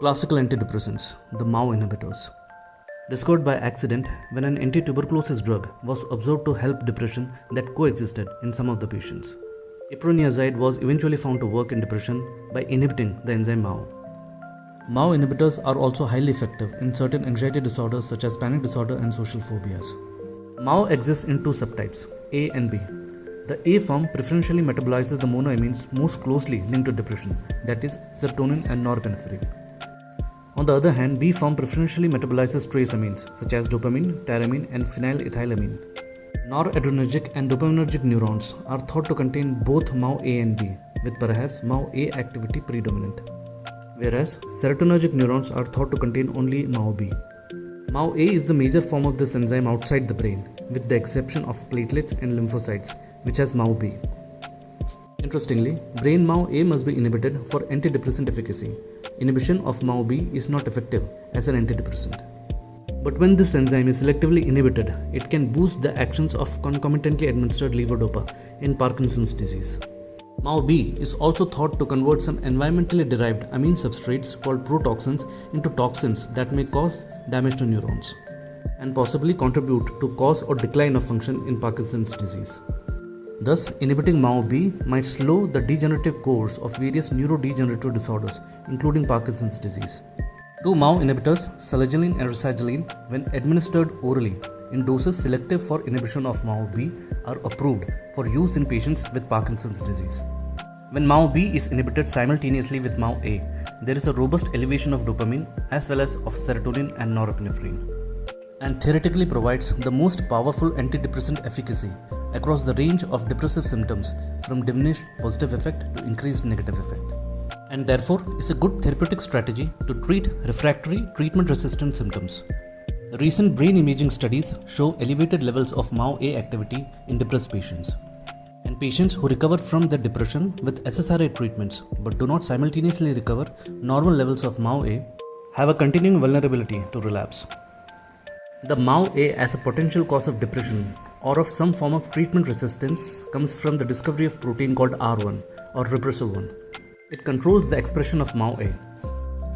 Classical antidepressants, the MAO inhibitors. Discovered by accident when an anti-tuberculosis drug was observed to help depression that coexisted in some of the patients. Iproniazid was eventually found to work in depression by inhibiting the enzyme MAO. MAO inhibitors are also highly effective in certain anxiety disorders such as panic disorder and social phobias. MAO exists in two subtypes, A and B. The A form preferentially metabolizes the monoamines most closely linked to depression, that is, serotonin and norepinephrine. On the other hand, B form preferentially metabolizes trace amines such as dopamine, tyramine, and phenylethylamine. Noradrenergic and dopaminergic neurons are thought to contain both MAO-A and B, with perhaps MAO-A activity predominant, whereas serotonergic neurons are thought to contain only MAO-B. MAO-A is the major form of this enzyme outside the brain, with the exception of platelets and lymphocytes, which has MAO-B. Interestingly, brain MAO-A must be inhibited for antidepressant efficacy. Inhibition of MAO-B is not effective as an antidepressant. But when this enzyme is selectively inhibited, it can boost the actions of concomitantly administered levodopa in Parkinson's disease. MAO-B is also thought to convert some environmentally derived amine substrates called protoxins into toxins that may cause damage to neurons and possibly contribute to cause or decline of function in Parkinson's disease. Thus, inhibiting MAO-B might slow the degenerative course of various neurodegenerative disorders, including Parkinson's disease. Two MAO inhibitors, selegiline and rasagiline, when administered orally in doses selective for inhibition of MAO-B, are approved for use in patients with Parkinson's disease. When MAO-B is inhibited simultaneously with MAO-A, there is a robust elevation of dopamine as well as of serotonin and norepinephrine, and theoretically provides the most powerful antidepressant efficacy across the range of depressive symptoms from diminished positive effect to increased negative effect, and therefore is a good therapeutic strategy to treat refractory treatment-resistant symptoms. Recent brain imaging studies show elevated levels of MAO-A activity in depressed patients, and patients who recover from their depression with SSRI treatments but do not simultaneously recover normal levels of MAO-A have a continuing vulnerability to relapse. The MAO-A as a potential cause of depression or of some form of treatment resistance comes from the discovery of protein called R1 or repressor 1. It controls the expression of MAO-A.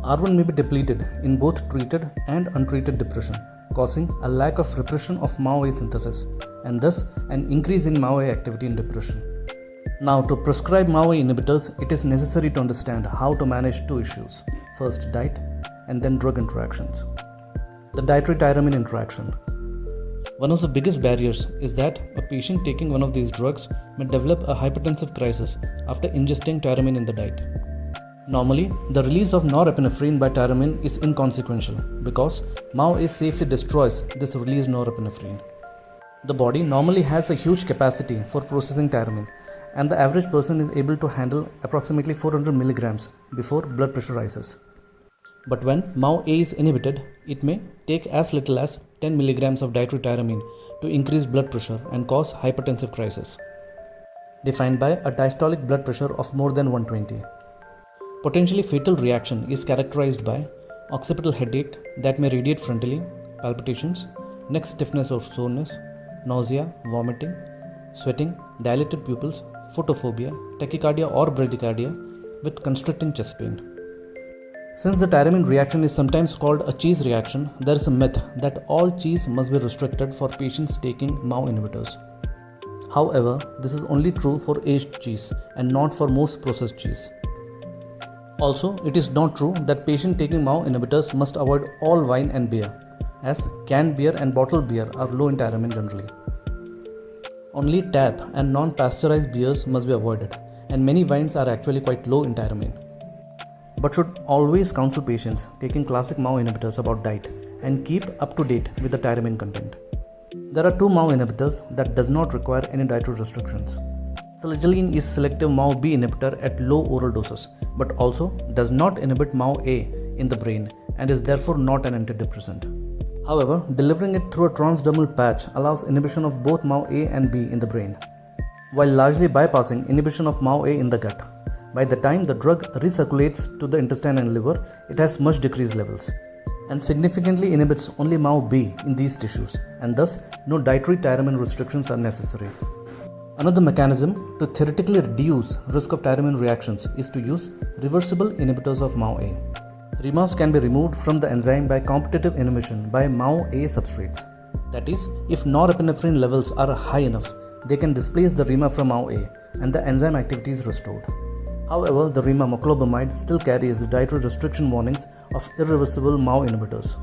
R1 may be depleted in both treated and untreated depression, causing a lack of repression of MAO-A synthesis and thus an increase in MAO-A activity in depression. Now, to prescribe MAO-A inhibitors, it is necessary to understand how to manage two issues. First, diet and then drug interactions. The dietary tyramine interaction. One of the biggest barriers is that a patient taking one of these drugs may develop a hypertensive crisis after ingesting tyramine in the diet. Normally, the release of norepinephrine by tyramine is inconsequential because MAO-A safely destroys this released norepinephrine. The body normally has a huge capacity for processing tyramine, and the average person is able to handle approximately 400 milligrams before blood pressure rises. But when MAO-A is inhibited, it may take as little as 10 milligrams of dietary tyramine to increase blood pressure and cause hypertensive crisis, defined by a diastolic blood pressure of more than 120. Potentially fatal reaction is characterized by occipital headache that may radiate frontally, palpitations, neck stiffness or soreness, nausea, vomiting, sweating, dilated pupils, photophobia, tachycardia or bradycardia with constricting chest pain. Since the tyramine reaction is sometimes called a cheese reaction, there is a myth that all cheese must be restricted for patients taking MAO inhibitors. However, this is only true for aged cheese and not for most processed cheese. Also, it is not true that patients taking MAO inhibitors must avoid all wine and beer, as canned beer and bottled beer are low in tyramine generally. Only tap and non-pasteurized beers must be avoided, and many wines are actually quite low in tyramine. But should always counsel patients taking classic MAO inhibitors about diet and keep up to date with the tyramine content. There are two MAO inhibitors that does not require any dietary restrictions. Selegiline is selective MAO-B inhibitor at low oral doses, but also does not inhibit MAO-A in the brain and is therefore not an antidepressant. However, delivering it through a transdermal patch allows inhibition of both MAO-A and B in the brain, while largely bypassing inhibition of MAO-A in the gut. By the time the drug recirculates to the intestine and liver, it has much decreased levels and significantly inhibits only MAO-B in these tissues, and thus no dietary tyramine restrictions are necessary. Another mechanism to theoretically reduce risk of tyramine reactions is to use reversible inhibitors of MAO-A. REMAs can be removed from the enzyme by competitive inhibition by MAO-A substrates. That is, if norepinephrine levels are high enough, they can displace the REMA from MAO-A and the enzyme activity is restored. However, the REMA moclobemide still carries the dietary restriction warnings of irreversible MAO inhibitors.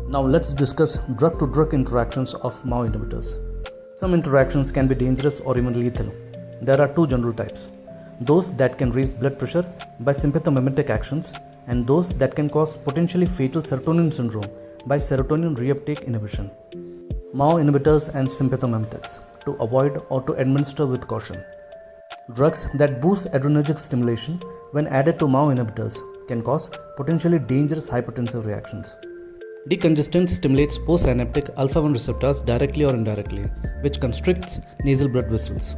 Now let's discuss drug-to-drug interactions of MAO inhibitors. Some interactions can be dangerous or even lethal. There are two general types: those that can raise blood pressure by sympathomimetic actions and those that can cause potentially fatal serotonin syndrome by serotonin reuptake inhibition. MAO inhibitors and sympathomimetics, to avoid or to administer with caution. Drugs that boost adrenergic stimulation when added to MAO inhibitors can cause potentially dangerous hypertensive reactions. Decongestant stimulates postsynaptic alpha-1 receptors directly or indirectly, which constricts nasal blood vessels.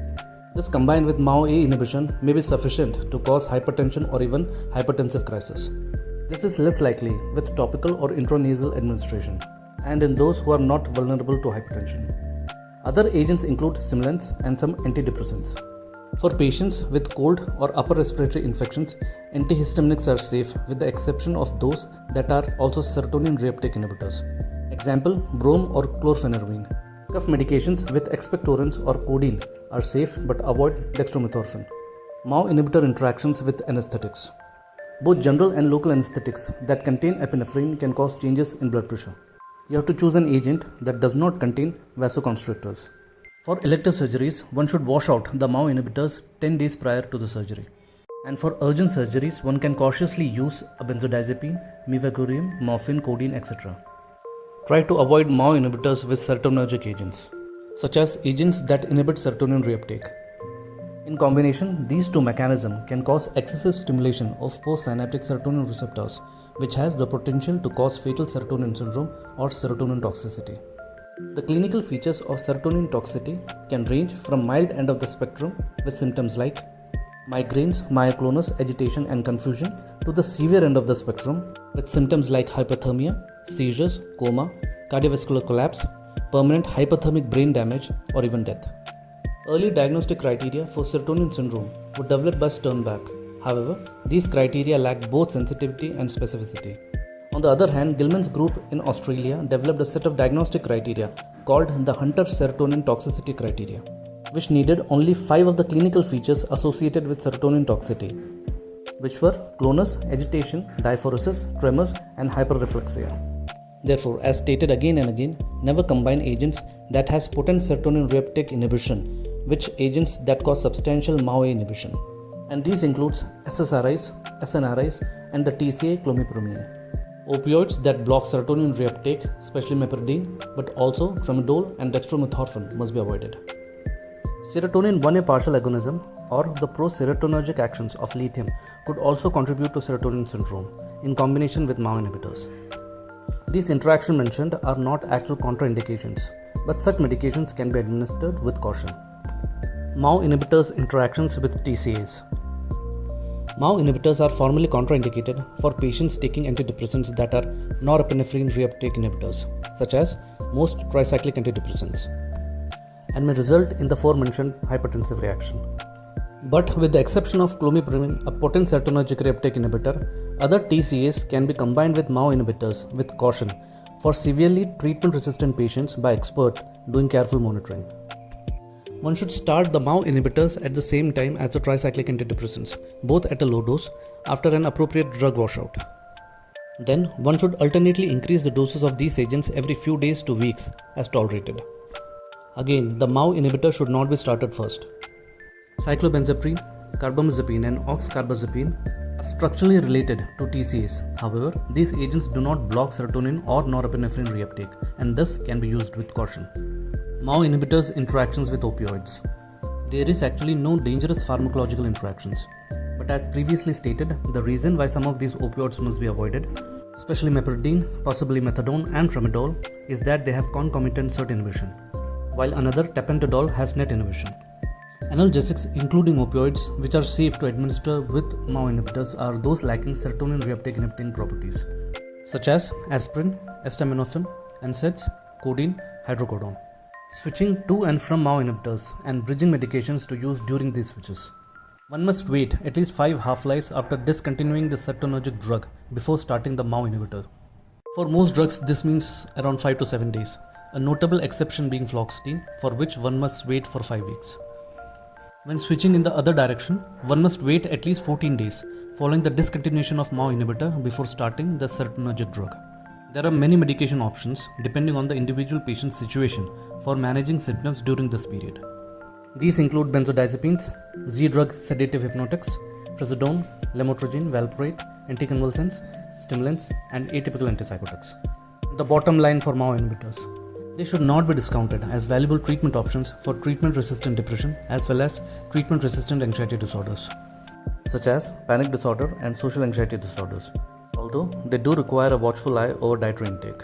This combined with MAO-A inhibition may be sufficient to cause hypertension or even hypertensive crisis. This is less likely with topical or intranasal administration and in those who are not vulnerable to hypertension. Other agents include stimulants and some antidepressants. For patients with cold or upper respiratory infections, antihistaminics are safe with the exception of those that are also serotonin reuptake inhibitors. Example, brome or chlorpheniramine. Cough medications with expectorants or codeine are safe but avoid dextromethorphan. MAO inhibitor interactions with anesthetics. Both general and local anesthetics that contain epinephrine can cause changes in blood pressure. You have to choose an agent that does not contain vasoconstrictors. For elective surgeries, one should wash out the MAO inhibitors 10 days prior to the surgery. And for urgent surgeries, one can cautiously use a benzodiazepine, mivacurium, morphine, codeine, etc. Try to avoid MAO inhibitors with serotonergic agents, such as agents that inhibit serotonin reuptake. In combination, these two mechanisms can cause excessive stimulation of postsynaptic serotonin receptors, which has the potential to cause fatal serotonin syndrome or serotonin toxicity. The clinical features of serotonin toxicity can range from mild end of the spectrum with symptoms like migraines, myoclonus, agitation and confusion to the severe end of the spectrum with symptoms like hypothermia, seizures, coma, cardiovascular collapse, permanent hypothermic brain damage or even death. Early diagnostic criteria for serotonin syndrome were developed by Sternbach. However, these criteria lack both sensitivity and specificity. On the other hand, Gilman's group in Australia developed a set of diagnostic criteria called the Hunter serotonin toxicity criteria, which needed only 5 of the clinical features associated with serotonin toxicity, which were clonus, agitation, diaphoresis, tremors, and hyperreflexia. Therefore, as stated again and again, never combine agents that has potent serotonin reuptake inhibition with agents that cause substantial MAO-A inhibition. And these includes SSRIs, SNRIs, and the TCA clomipramine. Opioids that block serotonin reuptake, especially meperidine, but also tramadol and dextromethorphan must be avoided. Serotonin 1A partial agonism or the pro-serotonergic actions of lithium could also contribute to serotonin syndrome in combination with MAO inhibitors. These interactions mentioned are not actual contraindications, but such medications can be administered with caution. MAO inhibitors interactions with TCAs. MAO inhibitors are formally contraindicated for patients taking antidepressants that are norepinephrine reuptake inhibitors, such as most tricyclic antidepressants, and may result in the aforementioned hypertensive reaction. But with the exception of clomipramine, a potent serotonergic reuptake inhibitor, other TCAs can be combined with MAO inhibitors with caution for severely treatment-resistant patients by expert doing careful monitoring. One should start the MAO inhibitors at the same time as the tricyclic antidepressants, both at a low dose, after an appropriate drug washout. Then, one should alternately increase the doses of these agents every few days to weeks as tolerated. Again, the MAO inhibitor should not be started first. Cyclobenzaprine, carbamazepine and oxcarbazepine are structurally related to TCAs. However, these agents do not block serotonin or norepinephrine reuptake and thus can be used with caution. MAO inhibitors interactions with opioids. There is actually no dangerous pharmacological interactions. But as previously stated, the reason why some of these opioids must be avoided, especially meperidine, possibly methadone and tramadol, is that they have concomitant SERT inhibition, while another tapentadol has NET inhibition. Analgesics including opioids which are safe to administer with MAO inhibitors are those lacking serotonin reuptake inhibiting properties, such as aspirin, acetaminophen, NSAIDs, codeine, hydrocodone. Switching to and from MAO inhibitors and bridging medications to use during these switches. One must wait at least 5 half-lives after discontinuing the serotonergic drug before starting the MAO inhibitor. For most drugs, this means around 5 to 7 days, a notable exception being fluoxetine, for which one must wait for 5 weeks. When switching in the other direction, one must wait at least 14 days following the discontinuation of MAO inhibitor before starting the serotonergic drug. There are many medication options depending on the individual patient's situation for managing symptoms during this period. These include benzodiazepines, Z-drug sedative hypnotics, trazodone, lamotrigine, valproate, anticonvulsants, stimulants, and atypical antipsychotics. The bottom line for MAO inhibitors: they should not be discounted as valuable treatment options for treatment-resistant depression as well as treatment-resistant anxiety disorders, such as panic disorder and social anxiety disorders, although they do require a watchful eye over dietary intake.